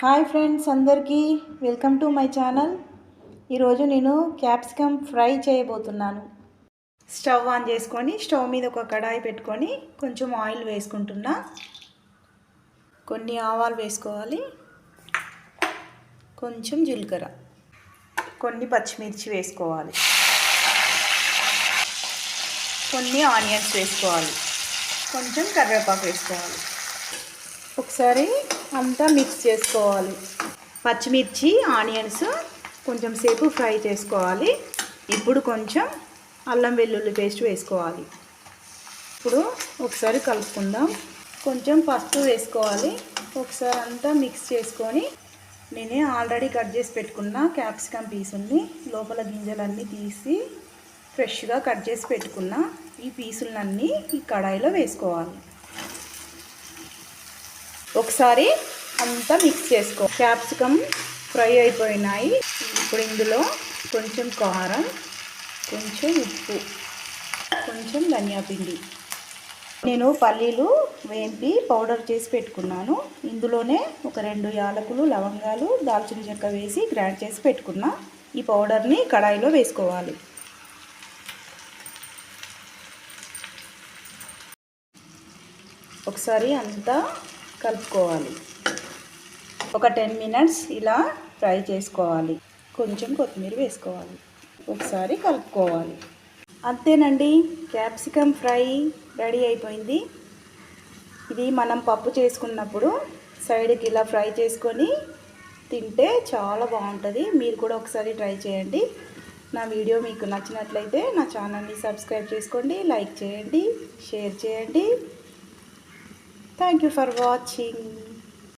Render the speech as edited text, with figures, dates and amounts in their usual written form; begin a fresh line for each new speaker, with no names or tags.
Hi friends అందరికీ welcome to my channel. ఈరోజు నేను క్యాప్సికమ్ ఫ్రై చేయబోతున్నాను. స్టవ్ ఆన్ చేసుకొని స్టవ్ మీద ఒక కడాయి పెట్టుకొని కొంచెం ఆయిల్ వేసుకుంటున్నా. కొన్ని ఆవాలు వేసుకోవాలి, కొంచెం జీలకర్ర, కొన్ని పచ్చిమిర్చి వేసుకోవాలి, కొన్ని ఆనియన్స్ వేసుకోవాలి, కొంచెం కరివేపాకు వేసుకోవాలి. ఒకసారి అంతా మిక్స్ చేసుకోవాలి. పచ్చిమిర్చి ఆనియన్స్ కొంచెం సేపు ఫ్రై చేసుకోవాలి. ఇప్పుడు కొంచెం అల్లం వెల్లుల్లి పేస్ట్ వేసుకోవాలి. ఇప్పుడు ఒకసారి కలుపుకుందాం. కొంచెం పసుపు వేసుకోవాలి. ఒకసారి అంతా మిక్స్ చేసుకొని నేనే ఆల్రెడీ కట్ చేసి పెట్టుకున్న క్యాప్సికమ్ పీసుల్ని లోపల గింజలన్నీ తీసి ఫ్రెష్గా కట్ చేసి పెట్టుకున్న ఈ పీసులన్నీ ఈ కడాయిలో వేసుకోవాలి. ఒకసారి అంతా మిక్స్ చేసుకో. క్యాప్సికమ్ ఫ్రై అయిపోయినాయి. ఇప్పుడు ఇందులో కొంచెం కారం, కొంచెం ఉప్పు, కొంచెం ధనియా పిండి. నేను పల్లీలు వేంపి పౌడర్ చేసి పెట్టుకున్నాను. ఇందులోనే ఒక 2 యాలకులు, లవంగాలు, దాల్చిన చెక్క వేసి గ్రైండ్ చేసి పెట్టుకున్నా. ఈ పౌడర్ని కడాయిలో వేసుకోవాలి. ఒకసారి అంతా కలుపుకోవాలి. ఒక 10 మినిట్స్ ఇలా ఫ్రై చేసుకోవాలి. కొంచెం కొత్తిమీర వేసుకోవాలి. ఒకసారి కలుపుకోవాలి. అంతేనండి, క్యాప్సికమ్ ఫ్రై రెడీ అయిపోయింది. ఇది మనం పప్పు చేసుకున్నప్పుడు సైడ్కి ఇలా ఫ్రై చేసుకొని తింటే చాలా బాగుంటుంది. మీరు కూడా ఒకసారి ట్రై చేయండి. నా వీడియో మీకు నచ్చినట్లయితే నా ఛానల్ని సబ్స్క్రైబ్ చేసుకోండి, లైక్ చేయండి, షేర్ చేయండి. Thank you for watching.